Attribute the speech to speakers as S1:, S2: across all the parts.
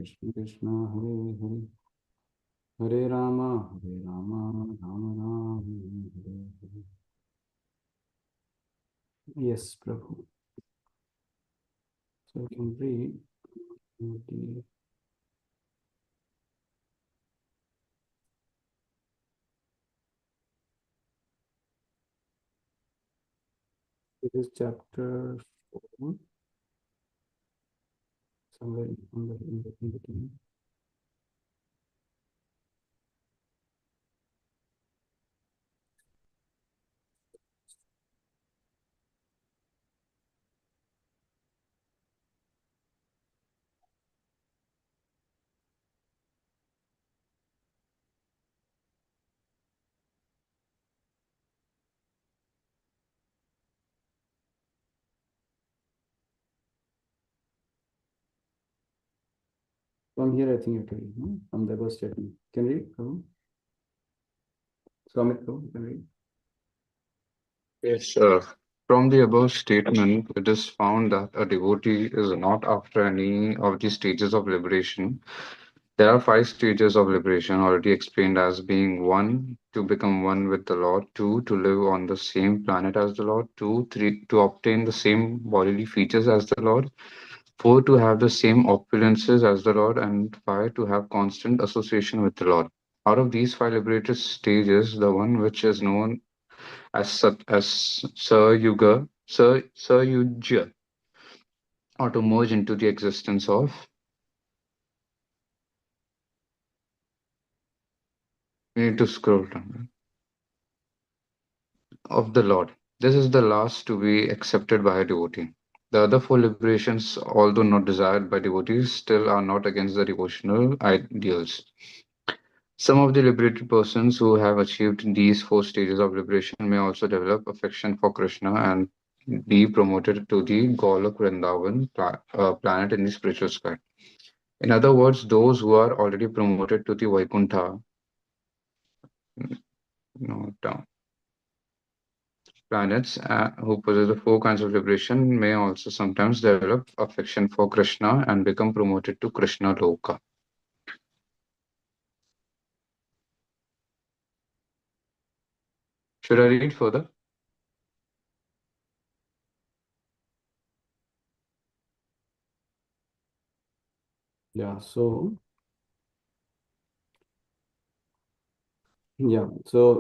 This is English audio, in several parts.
S1: Krishna Krishna Hare Hare Hare Rama Rama Rama Hare Hare. Yes, Prabhu. So we can read this is chapter 4, somewhere in between. From here, I think you can read, no? From the above statement. Can you read, Prabhu? Swamit Prabhu, you can read.
S2: Yes, from the above statement, it is found that a devotee is not after any of the stages of liberation. There are five stages of liberation already explained as being one, to become one with the Lord, two, to live on the same planet as the Lord, two, three, to obtain the same bodily features as the Lord, four, to have the same opulences as the Lord, and five, to have constant association with the Lord. Out of these five liberated stages, the one which is known as Sir Yuja, or to merge into the existence of, we need to scroll down, of the Lord. This is the last to be accepted by a devotee. The other four liberations, although not desired by devotees, still are not against the devotional ideals. Some of the liberated persons who have achieved these four stages of liberation may also develop affection for Krishna and be promoted to the Golok Vrindavan planet in the spiritual sky. In other words, those who are already promoted to the Vaikuntha, no, down, planets who possess the four kinds of liberation may also sometimes develop affection for Krishna and become promoted to Krishna Loka. Should I read further?
S1: Yeah, so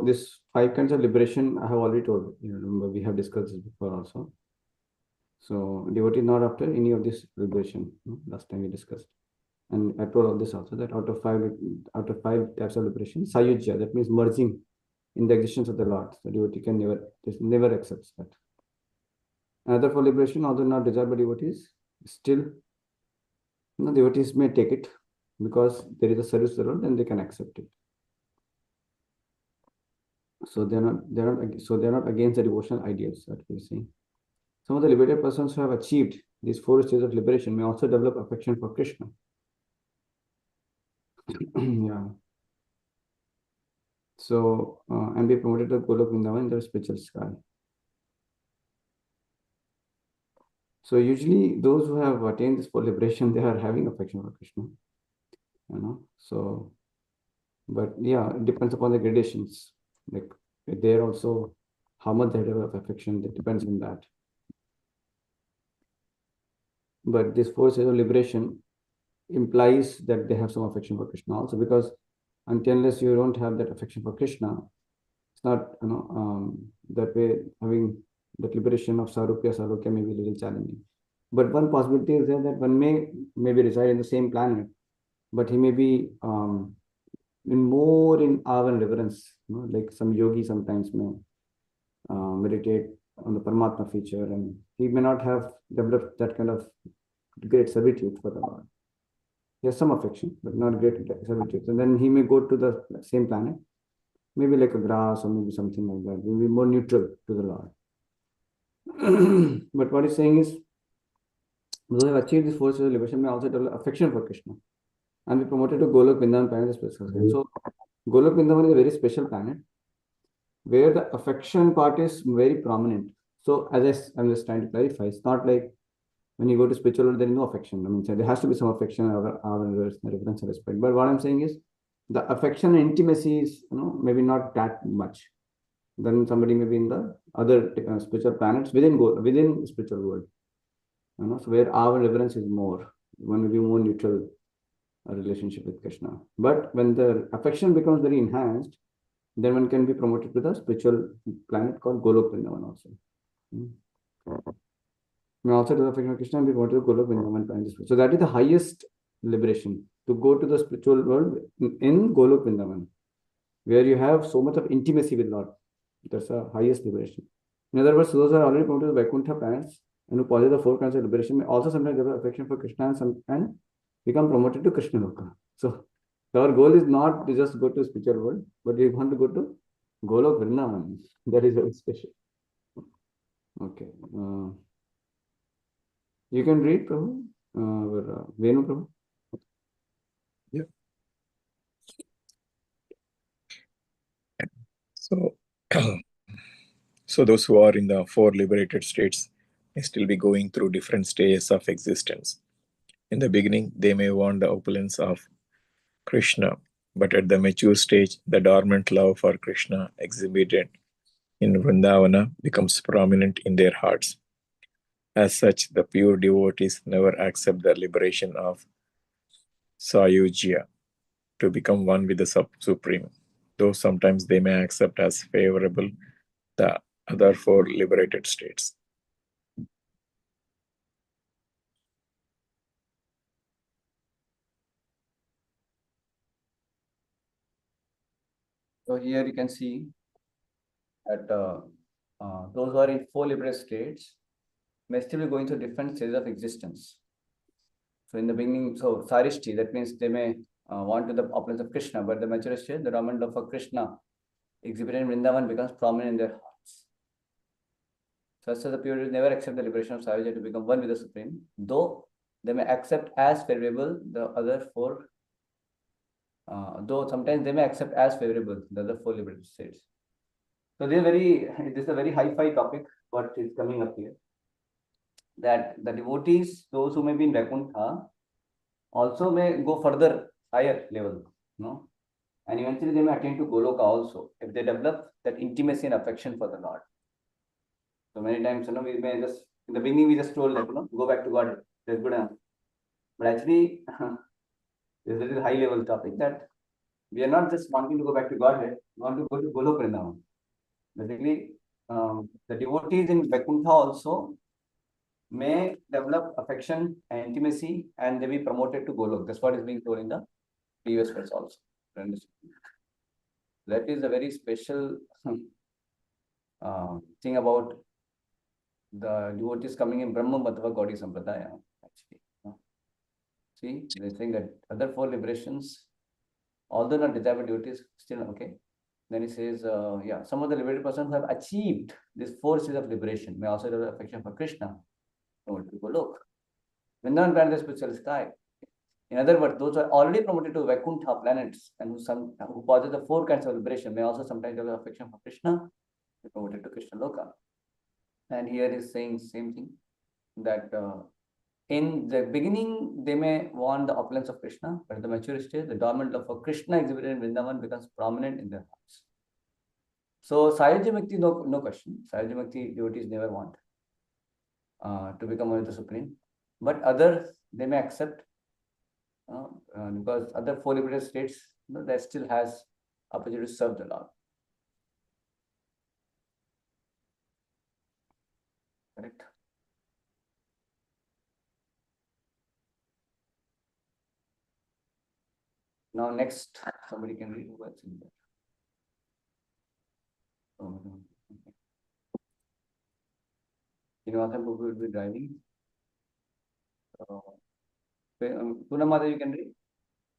S1: this five kinds of liberation I have already told. You remember we have discussed this before also. So devotee not after any of this liberation. Last time we discussed. And I told all this also that out of five types of liberation, sayujya, that means merging in the existence of the Lord. So devotee can never accepts that. Another for liberation, although not desired by devotees, still devotees may take it because there is a service to the Lord, then they can accept it. So they're not against the devotional ideals that we're saying. Some of the liberated persons who have achieved these four stages of liberation may also develop affection for Krishna. Yeah. So and be promoted to Golok Vrindavan in the spiritual sky. So usually those who have attained this full liberation, they are having affection for Krishna. So, but yeah, it depends upon the gradations. Like there also, how much they develop affection, that depends on that. But this four stages of liberation implies that they have some affection for Krishna also, because unless you don't have that affection for Krishna, it's not, that way having that liberation of Sarupya may be a little challenging. But one possibility is there that one may maybe reside in the same planet, but he may be in awe and reverence. Like some yogi sometimes may meditate on the Paramatma feature, and he may not have developed that kind of great servitude for the Lord. He has some affection, but not great servitude. And then he may go to the same planet, maybe like a grass or maybe something like that. He will be more neutral to the Lord. But what he's saying is, those who have achieved this four stages of liberation may also develop affection for Krishna and be promoted to Golok Vrindavan planet. So Golok Vrindavan is a very special planet where the affection part is very prominent. So I'm just trying to clarify, it's not like When you go to spiritual world, there is no affection. I mean, there has to be some affection, our reverence and respect. But what I'm saying is, the affection and intimacy is, maybe not that much. Then somebody may be in the other spiritual planets within spiritual world. So where our reverence is more, one will be more neutral relationship with Krishna. But when the affection becomes very enhanced, then one can be promoted to the spiritual planet called Golok Vrindavan also. May also to the affection of Krishna and be promoted to Golok Vrindavan planet. So that is the highest liberation, to go to the spiritual world in Golok Vrindavan, where you have so much of intimacy with Lord. That's the highest liberation. In other words, those are already promoted to Vaikuntha planets and who possess the four kinds of liberation may also sometimes develop affection for Krishna and become promoted to Krishna Loka. So our goal is not to just go to spiritual world, but we want to go to Golok Vrindavan. That is very special. Okay. You can read, Prabhu. Venu, Prabhu.
S3: Yeah. So, so those who are in the four liberated states may still be going through different stages of existence. In the beginning, they may want the opulence of Krishna, but at the mature stage, the dormant love for Krishna exhibited in Vrindavana becomes prominent in their hearts. As such, the pure devotees never accept the liberation of Sayujya to become one with the Supreme, though sometimes they may accept as favorable the other four liberated states.
S1: So here you can see that those who are in four liberated states may still be going through different stages of existence. So in the beginning, so Sarishti, that means they may want to the opulence of Krishna, but the mature state, the dormant love for Krishna exhibited in Vrindavan becomes prominent in their hearts. So as the purities never accept the liberation of Sarishti to become one with the Supreme, though they may accept as favorable the other four, though sometimes they may accept as favorable the other four liberated states. So this is a very hi-fi topic, what is coming up here. That the devotees, those who may be in Vaikuntha, also may go further, higher level, and eventually they may attain to Goloka also, if they develop that intimacy and affection for the Lord. So many times, we may just, in the beginning, we just told that, go back to God, that's good enough. But actually, this is a high level topic that we are not just wanting to go back to Godhead, we want to go to Golok Vrindavan. Basically, the devotees in Vaikuntha also may develop affection and intimacy and they be promoted to Golok. That's what is being told in the previous verse also. That is a very special thing about the devotees coming in Brahma Madhava Gaudi Sampradaya. Actually, see, they're saying that other four liberations, although not desired devotees, still okay. Then he says, some of the liberated persons who have achieved this four stages of liberation may also develop affection for Krishna. Look, Vrindavan planet is spiritual sky. In other words, those who are already promoted to Vaikuntha planets and who possess the four kinds of liberation may also sometimes develop affection for Krishna, be promoted to Krishna Loka. And here is saying same thing, that in the beginning they may want the opulence of Krishna, but at the mature stage, the dormant love for Krishna exhibited in Vrindavan becomes prominent in their hearts. So Sayajya Mukti, no question. Sayajya Mukti devotees never want to become one with the Supreme. But others, they may accept because other four liberated states, that still has opportunity to serve the Lord. Correct? Now next, somebody can read what's in there. Srinivasan Prabhu will be driving. Punamada, you can read?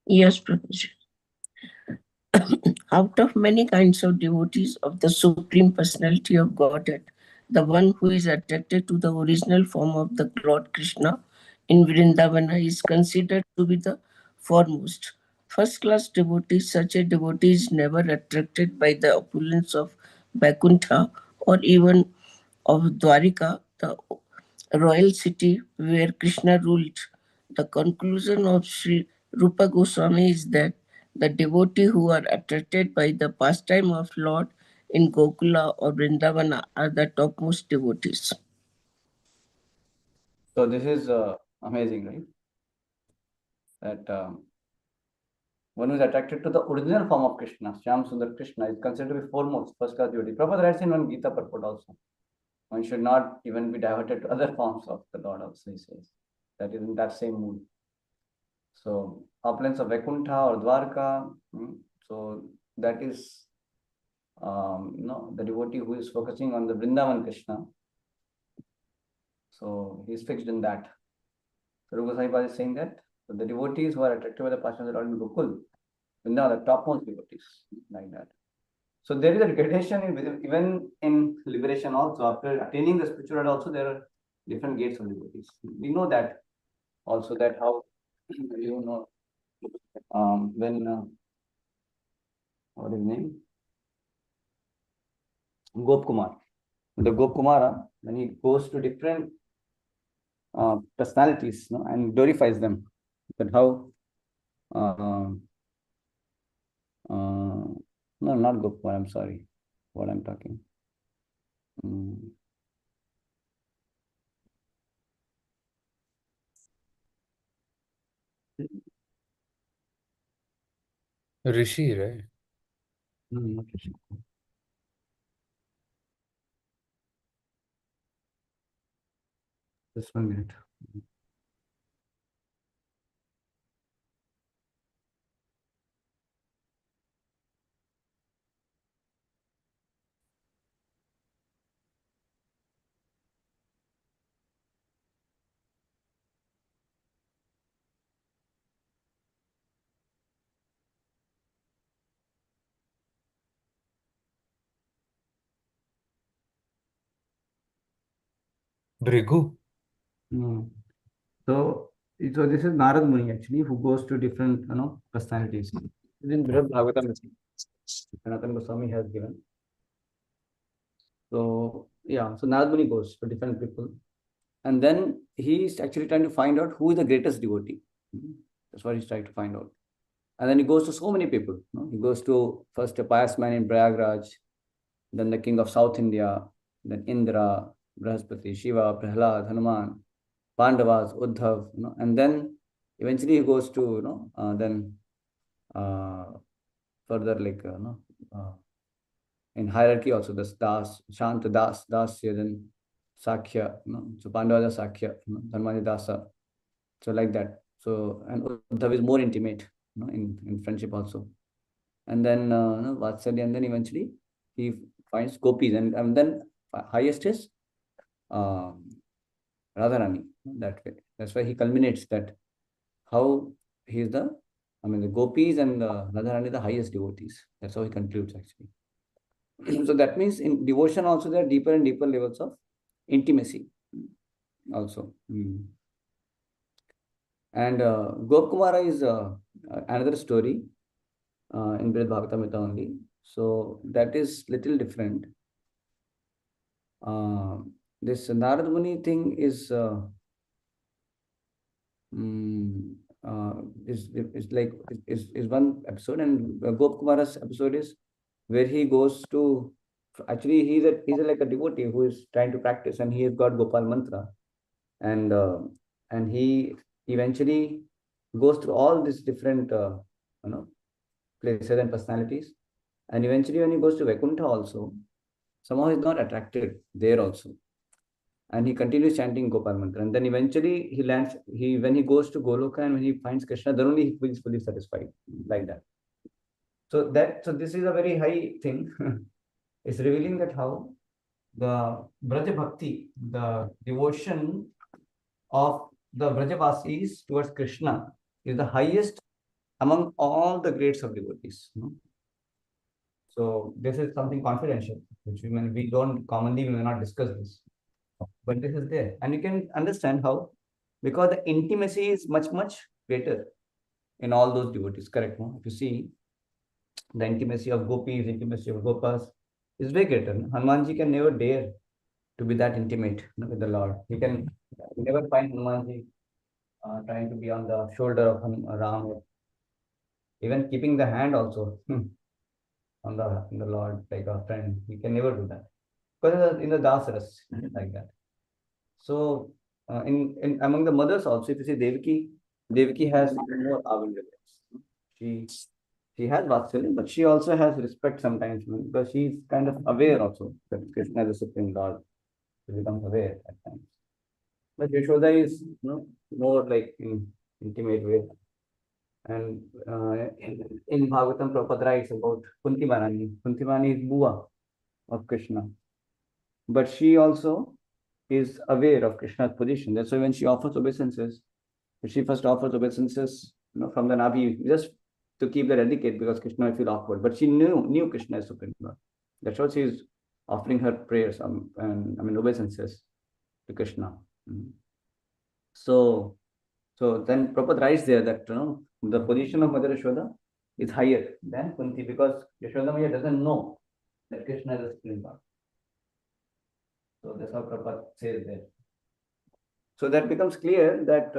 S4: Yes, Prabhuji. Out of many kinds of devotees of the Supreme Personality of Godhead, the one who is attracted to the original form of the Lord Krishna in Vrindavana is considered to be the foremost. First-class devotees, such a devotee is never attracted by the opulence of Vaikuntha or even of Dwarika, the royal city where Krishna ruled. The conclusion of Sri Rupa Goswami is that the devotees who are attracted by the pastime of Lord in Gokula or Vrindavana are the topmost devotees.
S1: So this is amazing, right? That one who is attracted to the original form of Krishna, Shyam Sundar Krishna, is considered to be foremost, first class devotee. Prabhupada writes in one Gita purport also. One should not even be diverted to other forms of the Lord also, he says. That is in that same mood. So, opulence of Vaikuntha or Dwarka, so that is, the devotee who is focusing on the Vrindavan Krishna. So, he is fixed in that. So, Rupa Sahibad is saying that so the devotees who are attracted by the passion of the Lord in Gokul, Vrindavan, the topmost devotees, like that. So, there is a gradation even in liberation also. After attaining the spiritual world also, there are different gates of devotees. We know that also, that how, when, what is his name? Gop Kumar. The Gop Kumara, when he goes to different personalities, and glorifies them, that how, no, not Gop Kumar, I'm sorry, what I'm talking.
S5: Rishi, right?
S1: No, not Rishi. Just 1 minute.
S5: Brigu.
S1: So this is Narad Muni actually, who goes to different personalities. In Brihad Bhagavatam, Sanatana Goswami has given. So yeah, so Narad Muni goes to different people, and then he's actually trying to find out who is the greatest devotee. That's what he's trying to find out. And then he goes to so many people. He goes to first a pious man in Prayagraj, then the king of South India, then Indra, Brahaspati, Shiva, Prahlad, Hanuman, Pandavas, Uddhav, and then eventually he goes to, then further like, in hierarchy also, the Das, Shanta Das, Dasya, then Sakya, so Pandavas are Sakya, Dharmani Dasa. So like that. So, and Uddhav is more intimate, in friendship also. And then Vatsalya, and then eventually he finds gopis, and then highest is Radharani, that way. That's why he culminates that how he is the gopis and Radharani the highest devotees. That's how he concludes actually. So that means in devotion also there are deeper and deeper levels of intimacy also. And Gop Kumara is another story in Brihad Bhagavatamrita only. So that is little different. This Narad Muni thing is one episode, and Gop Kumara's episode is where he goes to, actually he's like a devotee who is trying to practice, and he has got Gopal mantra, and he eventually goes through all these different places and personalities, and eventually when he goes to Vaikuntha also, somehow he's not attracted there also, and he continues chanting Gopal mantra, and then eventually he lands. When he goes to Goloka and when he finds Krishna, then only he feels fully satisfied, like that. So this is a very high thing. It's revealing that how the Braja Bhakti, the devotion of the Brajavasis towards Krishna, is the highest among all the grades of devotees. So this is something confidential, which we don't commonly, we may not discuss this, but this is there, and you can understand how, because the intimacy is much greater in all those devotees. Correct? No? If you see the intimacy of gopis, intimacy of gopas is way greater. No? Hanumanji can never dare to be that intimate with the Lord. You never find Hanumanji trying to be on the shoulder of Ram, or even keeping the hand also on the Lord like a friend. You can never do that because in the Dasaras like that. So in among the mothers also, if you see Devaki has more avengers. She has Vatsalya, but she also has respect sometimes because she's kind of aware also that Krishna is the Supreme Lord. She becomes aware at times. But Yashoda is more like in intimate way. And in Bhagavatam, Prabhupada writes about Kunti Maharani. Kunti Maharani is Bua of Krishna. But she also is aware of Krishna's position. That's why when she offers obeisances, she first offers obeisances from the Navi, just to keep the etiquette because Krishna might feel awkward. But she knew Krishna is Supreme Lord. That's why she is offering her prayers and obeisances to Krishna. So then Prabhupada writes there that the position of Mother Yashoda is higher than Kunti because Yashoda Maya doesn't know that Krishna is the Supreme Lord. So that's how Prabhupada says there. So that becomes clear that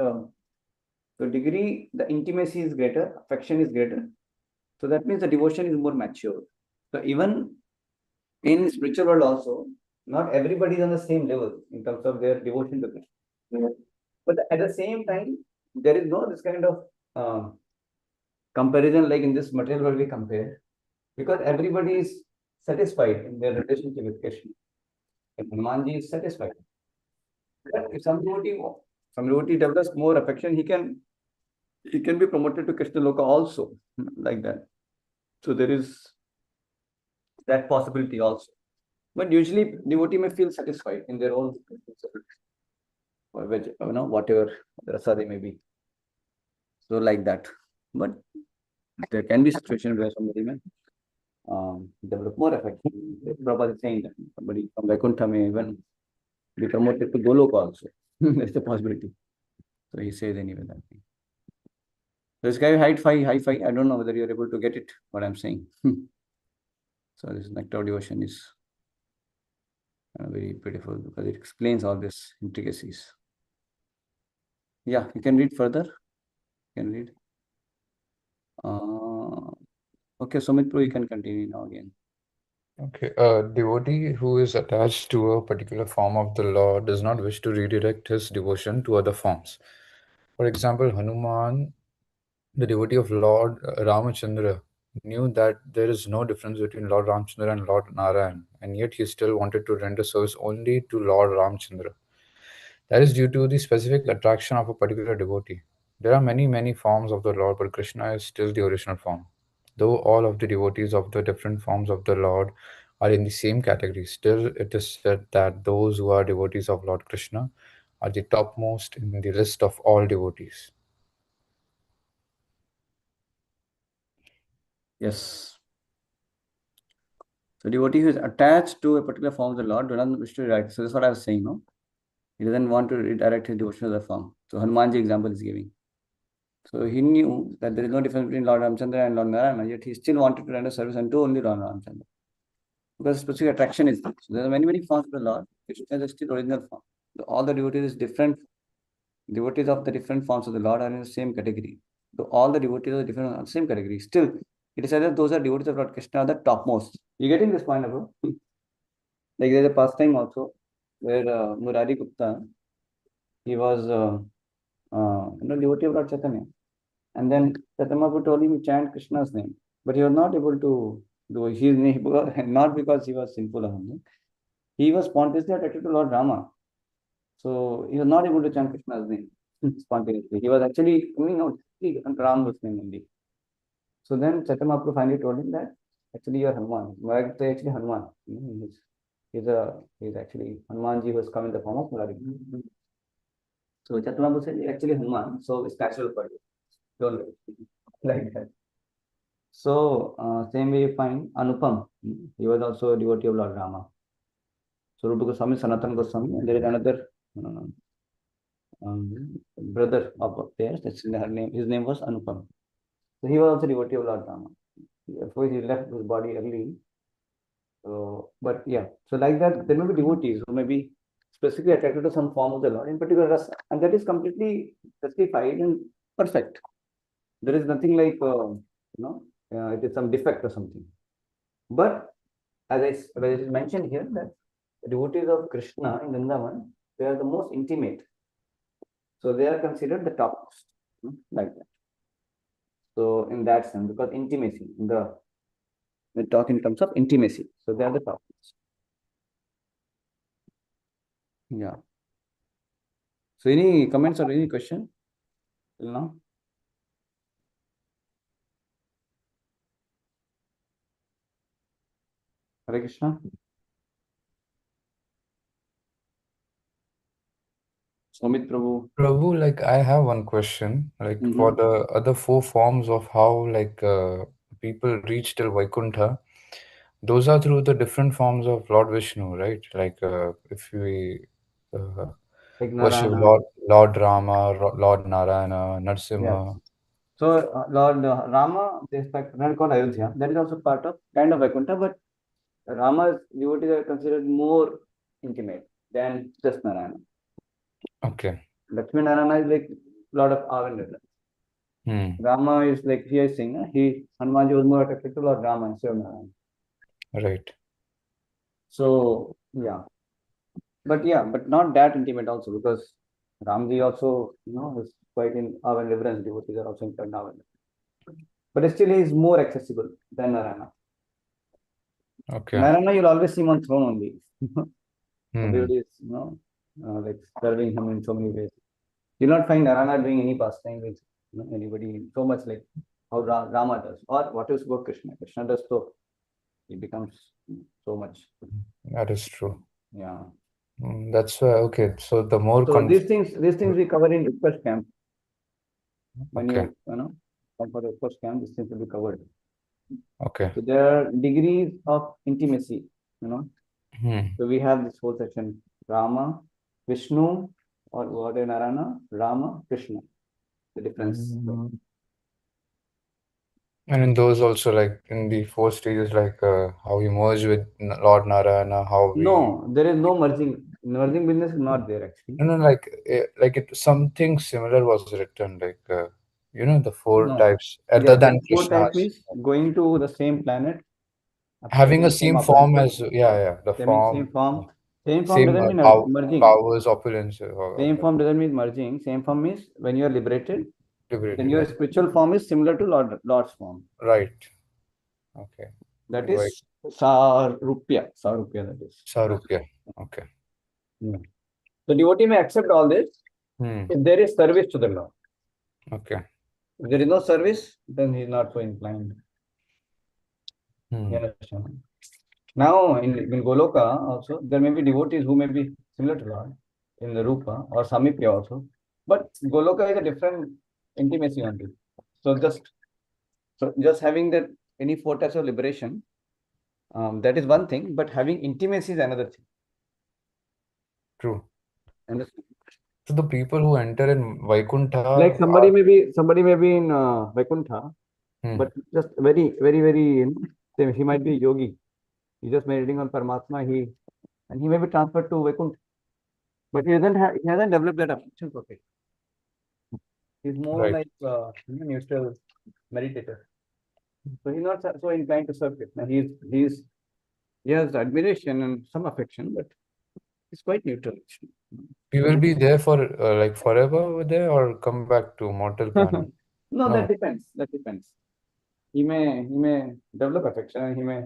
S1: the degree, the intimacy is greater, affection is greater. So that means the devotion is more mature. So even in spiritual world also, not everybody is on the same level in terms of their devotion to Krishna. But at the same time, there is no this kind of comparison like in this material world we compare, because everybody is satisfied in their relationship with Krishna. And Hanumanji is satisfied. But if some devotee develops more affection, he can be promoted to Krishna Loka also, like that. So there is that possibility also. But usually devotee may feel satisfied in their own or whatever rasa they may be. So like that. But there can be situations where somebody may develop more affection. Prabhupada is saying that somebody from Vaikuntha may even be promoted to Goloka also. That's the possibility. So he says anyway that thing. So this guy high five. I don't know whether you're able to get it, what I'm saying. So this nectar devotion is very beautiful because it explains all these intricacies. Yeah, you can read further. You can read. Okay, Sumit Pro, you can continue now again.
S2: Okay, a devotee who is attached to a particular form of the Lord does not wish to redirect his devotion to other forms. For example, Hanuman, the devotee of Lord Ramachandra, knew that there is no difference between Lord Ramchandra and Lord Narayan, and yet he still wanted to render service only to Lord Ramchandra. That is due to the specific attraction of a particular devotee. There are many, many forms of the Lord, but Krishna is still the original form. Though all of the devotees of the different forms of the Lord are in the same category, still it is said that those who are devotees of Lord Krishna are the topmost in the list of all devotees.
S1: Yes. So devotee who is attached to a particular form of the Lord do not wish to redirect. So that's what I was saying, no? He doesn't want to redirect his devotion to the form. So Hanumanji example is giving. So he knew that there is no difference between Lord Ramchandra and Lord Narayana, yet he still wanted to render service unto only Lord Ramchandra. Because specific attraction is there. So there are many, many forms of the Lord. Krishna is still original form. So all the devotees is different. Devotees of the different forms of the Lord are in the same category. So all the devotees are different on the same category. Still, it is said that those are devotees of Lord Krishna are the topmost. You getting this point, bro? Like there's a pastime also where Murari Gupta, he was devotee of Lord Chaitanya. And then Chaitanya told him to chant Krishna's name. But he was not able to do his name, not because he was sinful or something. He was spontaneously attracted to Lord Rama. So he was not able to chant Krishna's name spontaneously. He was actually coming out Rama's name only. So then Chaitanya finally told him that actually you're Hanuman. Murari Gupta is actually Hanuman. He's actually Hanumanji who has come in the form of Murari. So Chaitanya said actually Hanuman, so it's natural for you. Don't worry. Like that. So same way you find Anupam. He was also a devotee of Lord Rama. So Rupa Goswami, Sanatana Goswami, and there is another brother of theirs. That's her name. His name was Anupam. So he was also devotee of Lord Rama. Therefore he left his body early So, but yeah, so like that, there may be devotees who may be specifically attracted to some form of the Lord in particular rasa, and that is completely justified and perfect. There is nothing like it is some defect or something. But as I mentioned here, that the devotees of Krishna in Vrindavan, they are the most intimate. So they are considered the topmost, like that. So in that sense, because intimacy, we talk in terms of intimacy. So they are the topmost. Yeah. So any comments or any question till now? Hare Krishna. Sumit Prabhu.
S5: Prabhu, like I have one question. Like for
S1: Mhm.
S5: the other four forms of how people reach till Vaikuntha, those are through the different forms of Lord Vishnu, right? Like if we
S1: Like
S5: worship
S1: Narayana.
S5: Lord Rama, Lord Narayana,
S1: Yes.
S5: Narsimha.
S1: So Lord Rama, this planet called Ayodhya, that is also part of kind of Vaikuntha, but Rama's devotees are considered more intimate than just Narayana.
S5: Okay.
S1: Lakshmi Narayana is like lot of awe and reverence. Rama is like he is saying, Hanumanji was more attracted to Lord Rama instead of Narayana.
S5: Right.
S1: So but not that intimate also, because Ramji also, is quite in awe and reverence. Devotees are also in awe and reverence. But still, he is more accessible than Narayana.
S5: Okay.
S1: Narayana, you'll always see him on throne only. Everybody is, like serving him in so many ways. You'll not find Narayana doing any pastime with anybody so much like how Rama does, or what is about Krishna. Krishna does so he becomes so much.
S5: That is true.
S1: Yeah.
S5: That's why. Okay. So the more
S1: So these things we cover in Utkarsh camp. When
S5: Okay.
S1: you come for the Utkarsh camp, these things will be covered.
S5: Okay.
S1: So there are degrees of intimacy. So we have this whole section: Rama, Vishnu, or Lord Narayana, Rama, Krishna. The difference.
S5: And in those also, like in the four stages, like how we merge with Lord Narayana, how we
S1: No, there is no merging. Merging business is not there actually.
S5: like it something similar was written, like the four
S1: No.
S5: types other
S1: Yeah,
S5: than
S1: four types
S5: Krishna's,
S1: means going to the same planet,
S5: having a
S1: obtaining same
S5: same form
S1: opulence.
S5: as the
S1: Same
S5: form,
S1: form. Same form
S5: same
S1: doesn't mean merging.
S5: powers, opulence,
S1: Same form doesn't mean merging. Same form means when you are liberated, then
S5: liberated.
S1: your
S5: Yeah.
S1: spiritual form is similar to Lord's form.
S5: Right. Okay.
S1: That
S5: Right.
S1: is Sarupya. Sarupya, that is.
S5: Sarupya. Okay.
S1: Yeah. The devotee may accept all this if there is service to the Lord.
S5: Okay.
S1: If there is no service, then he is not so inclined. You understand? Now, in Goloka also, there may be devotees who may be similar to Lord in the Rupa or Samipya also. But Goloka is a different intimacy only. So just having that any four types of liberation, that is one thing, but having intimacy is another thing.
S5: True.
S1: Understand?
S5: So the people who enter in Vaikuntha
S1: Like somebody may be in Vaikuntha, but just very, very, very, he might be a yogi. He's just meditating on Paramatma. He may be transferred to Vaikuntha, but he hasn't developed that affection for it. He's more
S5: right.
S1: like neutral meditator. So he's not so inclined to serve it. Now he has admiration and some affection, but he's quite neutral.
S5: We will be there for like forever over there, or come back to mortal planet.
S1: No,
S5: No.
S1: that depends. That depends. He may develop affection, and he may.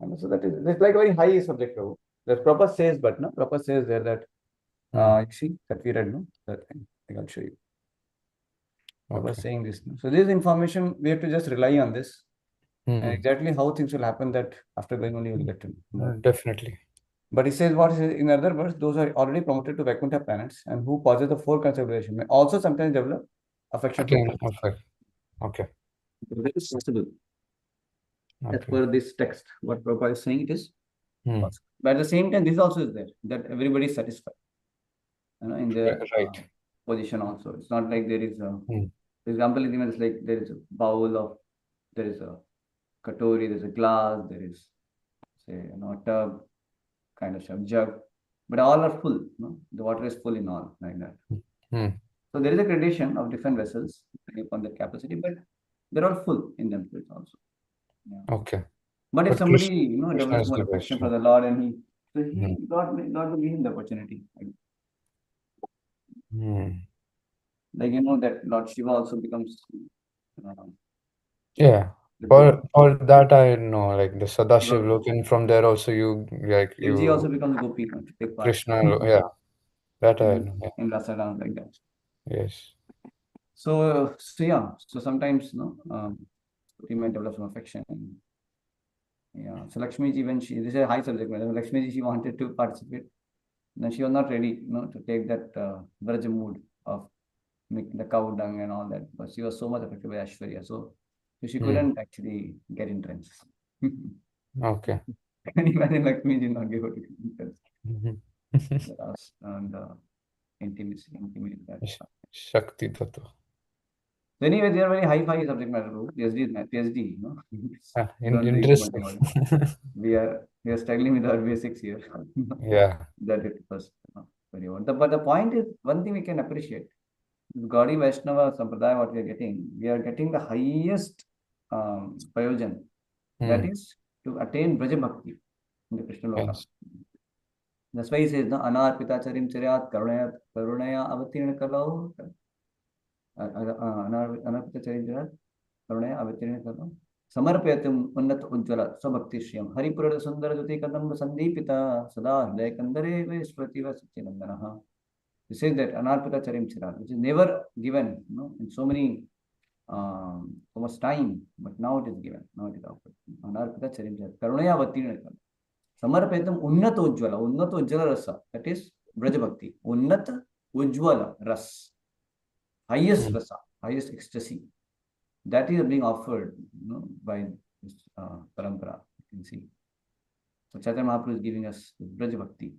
S1: And so it's like a very high subject. The Prabhupada says, but no, Prabhupada says there that you see that we read, no, that I think I'll show you. Prabhupada
S5: Okay.
S1: saying this. No? So this information we have to just rely on this, and exactly how things will happen. That after going only you'll get to know.
S5: Definitely.
S1: But he says what is in other words, those are already promoted to Vaikuntha planets and who possess the four consideration may also sometimes develop affection for
S5: Again,
S1: Krishna.
S5: okay. Okay.
S1: That is possible. As
S5: Okay.
S1: per this text, what Prabhupada is saying, it is possible. But at the same time, this also is there, that everybody is satisfied. In their
S5: Right.
S1: position also. It's not like there is a, for example, it's like there is a bowl of, there is a katori, there's a glass, there is say, a tub, kind of jug, but all are full. The water is full in all, like that.
S5: Hmm.
S1: So there is a gradation of different vessels depending upon the capacity, but they're all full in themselves also. Yeah.
S5: Okay.
S1: But if
S5: But
S1: somebody,
S5: Krishna
S1: develops
S5: is
S1: more
S5: the
S1: affection
S5: best.
S1: for the Lord, and
S5: Hmm.
S1: God will give him the opportunity.
S5: Hmm.
S1: Like that Lord Shiva also becomes. Uh,
S5: Yeah. For that I know, like the Sadashiv
S1: God-
S5: looking from there also
S1: Shivji also becomes Gopi to take part
S5: Krishna, yeah. That I
S1: in,
S5: know. Yeah.
S1: in Rasa dance like that.
S5: Yes.
S1: So yeah. So sometimes we might develop some affection. Yeah. So Lakshmi ji, when this is a high subject matter. Lakshmi ji, she wanted to participate. Then she was not ready, to take that Vraja mood of making the cow dung and all that. But she was so much affected by Ashwarya, so she couldn't actually get entrance.
S5: Okay.
S1: Can you imagine Lakshmi did not give her entrance?
S5: Mhm.
S1: And intimacy, intimate that.
S5: Shakti Tattva.
S1: So anyway, they are very high-fi subject matter group. PhD, Don't think too much
S5: Interesting.
S1: about it. We are struggling with our basics here.
S5: Yeah.
S1: That it first. Very well. But the point is, one thing we can appreciate. Gaudiya Vaishnava Sampradaya, what we are getting the highest prayojan. That is to attain Braja Bhakti in the Krishna Loka.
S5: Yes.
S1: That's why he says, Anarpita Charim Charyat Karunaya Avatirna Kalau. Anarpita Charim Charyat Karunaya Avatirna Kalau. Samarpyatum Unnat Ujjala Swabhaktishyam Haripurada Sundara Jyoti Kadam Sandipita Sada Hridaya Kandare Vesprati Vasachinandanaha. He says that Anarpita Charim Chirat, which is never given, in so much time, but now it is given. Now it is offered. Anarpita Charim Chirat. Karunaya Vatirna Kala. Samarpetam Unnata Ujjvala Rasa. That is Braja Bhakti. Unnata Ujjvala Ras. Highest rasa, highest ecstasy. That is being offered, by this parampara. You can see. So Chaitanya Mahaprabhu is giving us Braja Bhakti.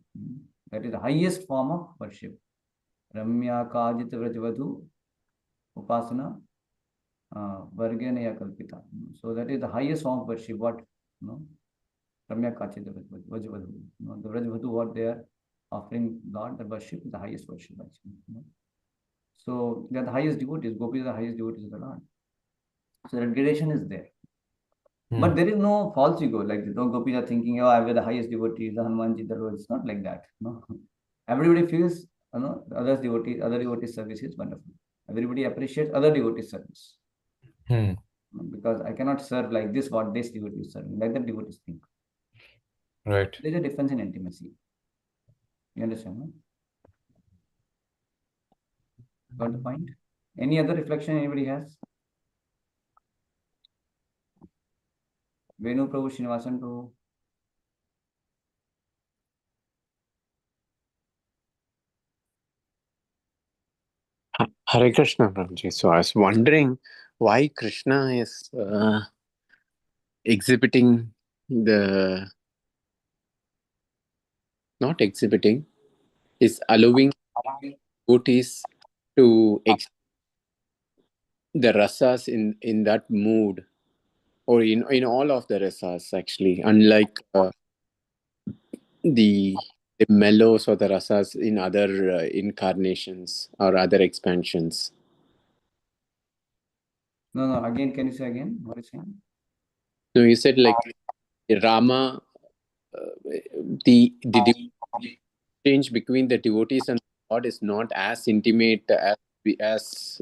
S1: That is the highest form of worship. Ramya Kajit Vrajavadhu Upasana Varganaya Kalpita. So that is the highest form of worship. What? Ramya Kajit Vrajavadhu. The Vrajavadhu, what they are offering Lord, the worship is the highest worship. Actually. So they are the highest devotees. Gopis are the highest devotees of the Lord. So that gradation is there. But there is no false ego. Like the Gopis are thinking, I am the highest devotees, the Hanumanji, the Lord. It's not like that. No. Everybody feels, other devotees' service is wonderful. Everybody appreciates other devotees' service. Because I cannot serve like this, what this devotee is serving. Like that devotees think.
S5: Right.
S1: There is a difference in intimacy. You understand? No? Got the point? Any other reflection anybody has? Venu Prabhu, Srinivasan Prabhu.
S6: Hare Krishna, Prabhuji. So I was wondering why Krishna is exhibiting not exhibiting, is allowing devotees to the rasas in that mood, or in all of the rasas actually, unlike the mellows or the rasas in other incarnations or other expansions.
S1: No. Again, can you say again? What is saying?
S6: No, you said like Rama, the exchange between the devotees and God is not as intimate as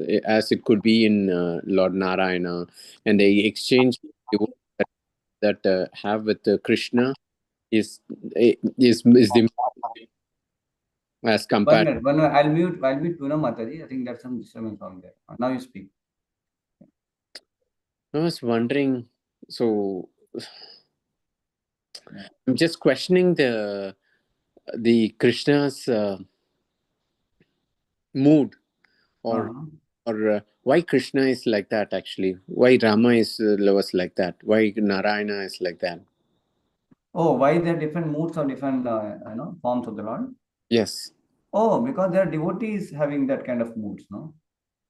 S6: it could be in Lord Narayana, and the exchange that have with Krishna is the as compared.
S1: 1 minute. I'll mute Puna Mataji. I think there's some disturbance on there. Now you speak.
S6: I was wondering, so I'm just questioning the Krishna's mood, or why Krishna is like that actually, why Rama is was like that, why Narayana is like that.
S1: Oh, why there are different moods or different forms of the Lord?
S6: Yes.
S1: Oh, because there are devotees having that kind of moods, no?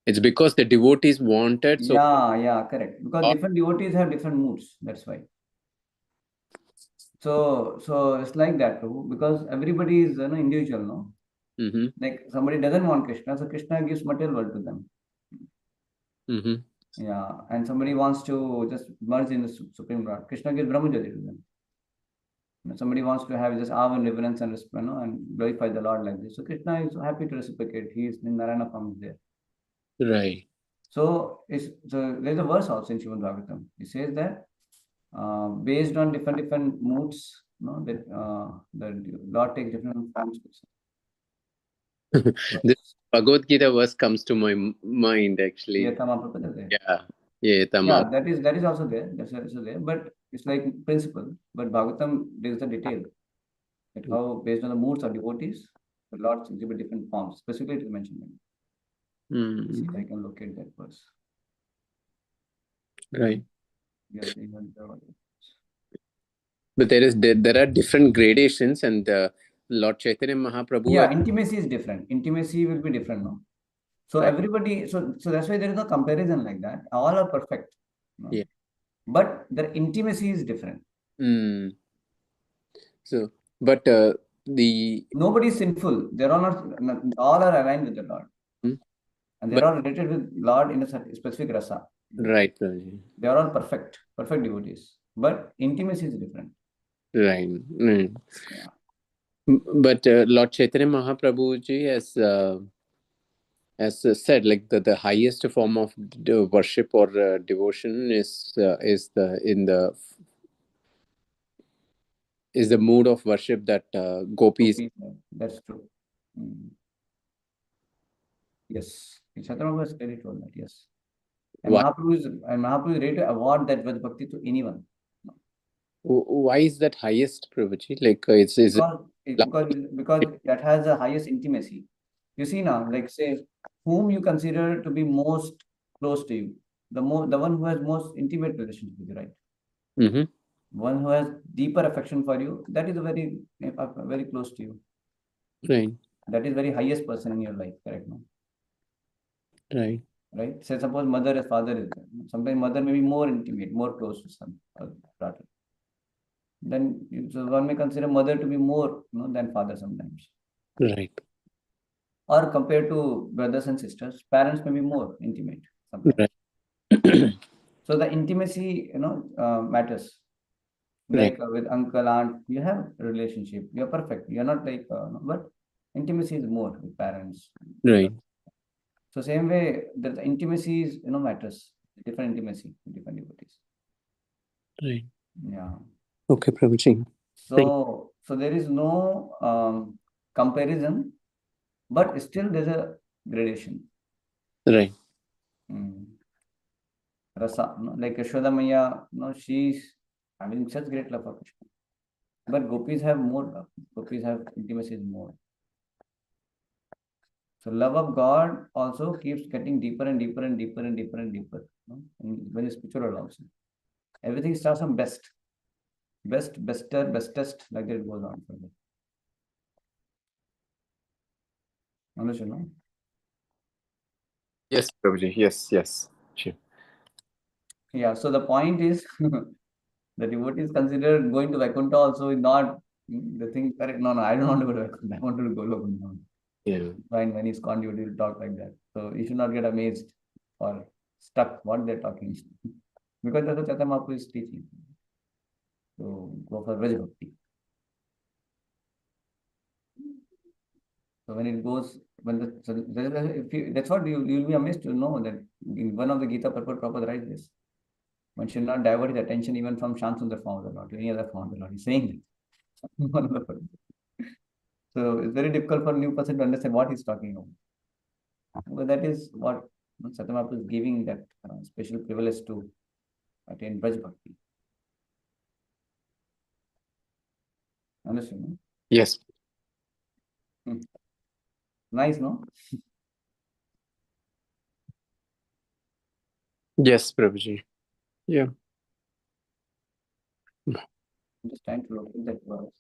S6: It's because the devotees wanted. So
S1: yeah, correct. Because different devotees have different moods. That's why. So it's like that too, because everybody is individual, no?
S6: Mm-hmm.
S1: Like somebody doesn't want Krishna, so Krishna gives material world to them.
S6: Mm-hmm.
S1: Yeah, and somebody wants to just merge in the Supreme Lord. Krishna gives Brahmajyoti to them. Somebody wants to have just awe and reverence and respect, and glorify the Lord like this. So Krishna is happy to reciprocate. He is in Narayana form is there.
S6: Right.
S1: So there's a verse also in Srimad Bhagavatam. It says that based on different moods, that the Lord takes different forms.
S6: This Bhagavad Gita verse comes to my mind actually.
S1: Yeah,
S6: Yeah.
S1: that is also there. That's also there. But it's like principle. But Bhagavatam there's the detail. Like how based on the moods of devotees, the Lord exhibit different forms. Specifically to mention them. See if I can locate that verse.
S6: Right.
S1: Yes,
S6: but there are different gradations, and Lord Chaitanya Mahaprabhu.
S1: Yeah, intimacy is different. Intimacy will be different, no? So
S6: Right.
S1: everybody, so that's why there is no comparison like that. All are perfect. No?
S6: Yeah.
S1: But their intimacy is different.
S6: So, but the
S1: nobody is sinful. They're all not. All are aligned with the Lord, and they're all related with Lord in a specific rasa.
S6: Right.
S1: They are all perfect devotees. But intimacy is different.
S6: Right.
S1: Yeah.
S6: But Lord Chaitanya Mahaprabhu ji has said, like the highest form of worship or devotion is the mood of worship that gopis.
S1: That's true. Yes, Chaitanya was clearly told that. Yes, and Mahaprabhu is ready to award that with bhakti to anyone.
S6: Why is that highest, Prabhuji? Like
S1: because that has the highest intimacy. You see now, like say, whom you consider to be most close to you, the one who has most intimate relationship with you, right?
S6: Mm-hmm.
S1: One who has deeper affection for you, that is very close to you.
S6: Right.
S1: That is very highest person in your life, correct? No?
S6: Right.
S1: Right. Say suppose mother and father is there. Sometimes mother may be more intimate, more close to son or daughter. Then so one may consider mother to be more than father sometimes.
S6: Right.
S1: Or compared to brothers and sisters, parents may be more intimate sometimes.
S6: Right.
S1: So the intimacy, matters. Like with uncle, aunt, you have a relationship. You're perfect. You're not like, but intimacy is more with parents.
S6: Right.
S1: So same way, the intimacy is, matters. Different intimacy, different devotees.
S6: Right.
S1: Yeah.
S6: Okay, Prabhuji.
S1: So there is no comparison, but still there's a gradation.
S6: Right.
S1: Rasa, like Yashoda Maya, she's having such great love for Krishna. But gopis have more love. Gopis have intimacy more. So love of God also keeps getting deeper and deeper and deeper and deeper and deeper. In very spiritual also. Everything starts from best. Best, bester, bestest, like that it goes on further. Understand, no?
S6: Yes, Prabhuji. Yes. Sure.
S1: Yeah, so the point is the devotees consider going to Vaikuntha also is not the thing correct. No, I don't want to go to Vaikuntha. I want to go to Vaikuntha.
S6: Yeah.
S1: When he's gone, you will talk like that. So you should not get amazed or stuck what they're talking. Because that's what Chaitanya Mahaprabhu is teaching. So go for Vraj Bhakti. So when it goes, that's what you'll be amazed to know that in one of the Gita purport Prabhupada writes this. One should not divert his attention even from Shantsundar form of the Lord to any other form of the Lord. He's saying that. So it's very difficult for a new person to understand what he's talking about. But that is what Satyamapa is giving that special privilege to attain Braj Bhakti. Understand? No?
S6: Yes.
S1: Nice, no?
S6: Yes, Prabhuji. Yeah.
S1: I'm just trying to locate that verse.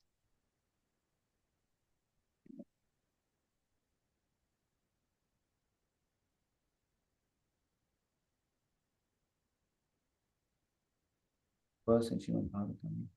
S1: Verse in Srimad Bhagavatam.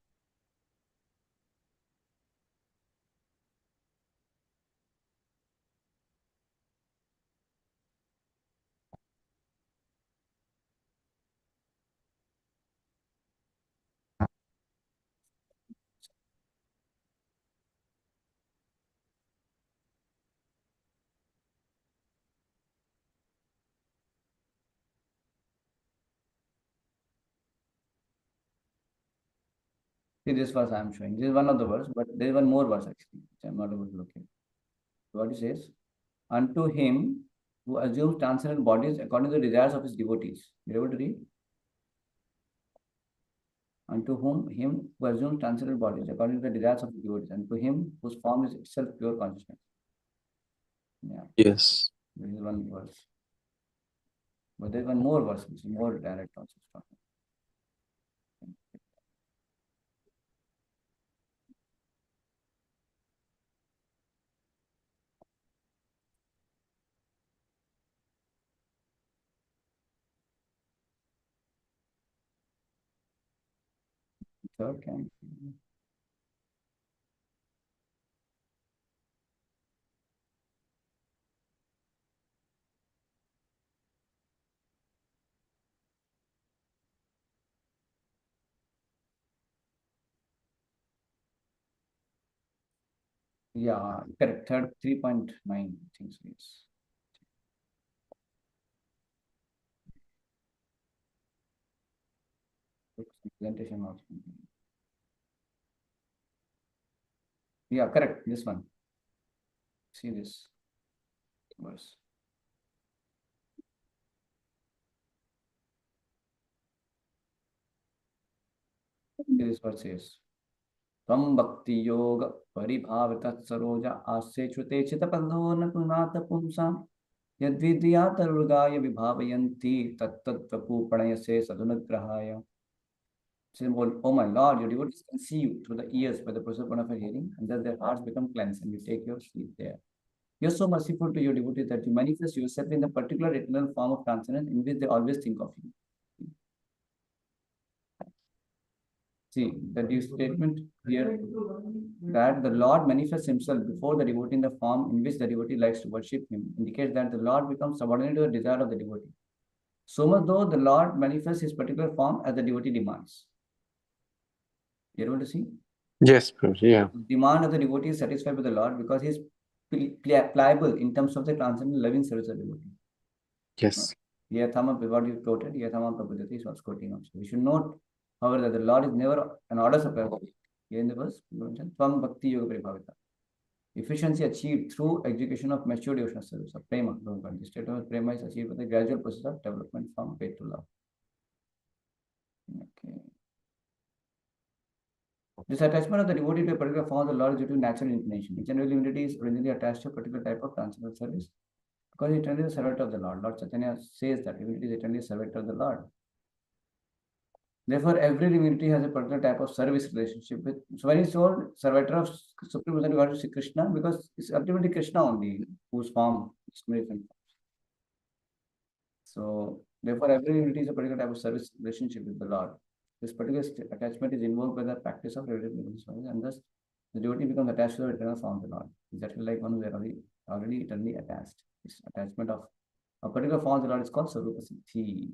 S1: See this verse I am showing. This is one of the verse, but there is one more verse actually, which I am not able to locate. What it says, unto him who assumes transcendental bodies according to the desires of his devotees. You able to read? Unto him who assumes transcendental bodies according to the desires of his devotees, and to him whose form is itself pure consciousness. Yeah.
S6: Yes.
S1: This is one verse. But there is one more verse, which is more direct also. Third can. Yeah, correct. Third 3.9, I think so. Yes. Presentation also. Yeah, correct. This one. See this verse. See this verse says, Tvam bhakti yoga paribhavitat saroja asya chute chitapando natunata pumsam yadvidya tarugaya vibhavayanti tattat vapu pranayase sadunagrahaya. Symbol, oh my Lord, your devotees can see you through the ears by the process of hearing, and thus their hearts become cleansed, and you take your sleep there. You are so merciful to your devotees that you manifest yourself in the particular eternal form of transcendence in which they always think of you. See, that is statement here that the Lord manifests himself before the devotee in the form in which the devotee likes to worship him indicates that the Lord becomes subordinate to the desire of the devotee. So much though the Lord manifests his particular form as the devotee demands. You able to see?
S6: Yes, Prabhuji. Yeah.
S1: The demand of the devotee is satisfied by the Lord because he is pliable in terms of the transcendental loving service of the devotee.
S6: Yes.
S1: Yathama, what you quoted, Yathama Prabhupada is what's quoting also. We should note, however, that the Lord is never an order supplier. Here in the verse, Tvam Bhakti Yoga Paribhavita. Efficiency achieved through execution of mature devotional service of prema. The state of prema is achieved with a gradual process of development from faith to love. Okay. This attachment of the devotee to a particular form of the Lord is due to natural inclination. Each and every devotee is originally attached to a particular type of transcendental service because he is eternally the servant of the Lord. Lord Chaitanya says that devotee is eternally a servant of the Lord. Therefore, every divinity has a particular type of service relationship with. So when he's told servitor of Supreme Personality God is Krishna, because it's ultimately Krishna only whose form is different. So therefore, every divinity is a particular type of service relationship with the Lord. This particular attachment is involved by the practice of relative service, and thus the devotee becomes attached to the eternal form of the Lord. Exactly like one who is already eternally attached. This attachment of a particular form of the Lord is called Sarupa Siddhi.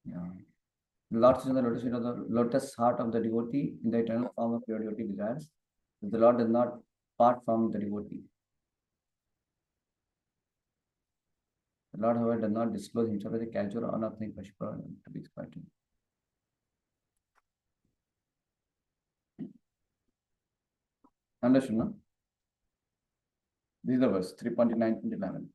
S1: Yeah. The Lord sits on the lotus feet of the lotus heart of the devotee in the eternal form of pure devotee desires. The Lord does not part from the devotee. The Lord, however, does not disclose himself as a casual or unauthentic worshipper to be exploited. Understood, no? This is the verse 3.9-11.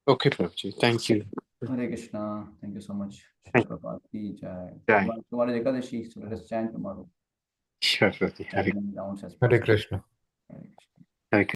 S6: Okay, Prabhuji. Thank you.
S1: Hare Krishna. Thank you so much.
S6: Thank
S1: Prabhupada ki jai.
S6: Jai.
S1: Tomorrow is Ekadashi, so let us chant tomorrow.
S6: Sure, Prabhuji. Hare
S1: As many rounds as
S5: Hare
S1: possible.
S5: Krishna.
S1: Hare Krishna.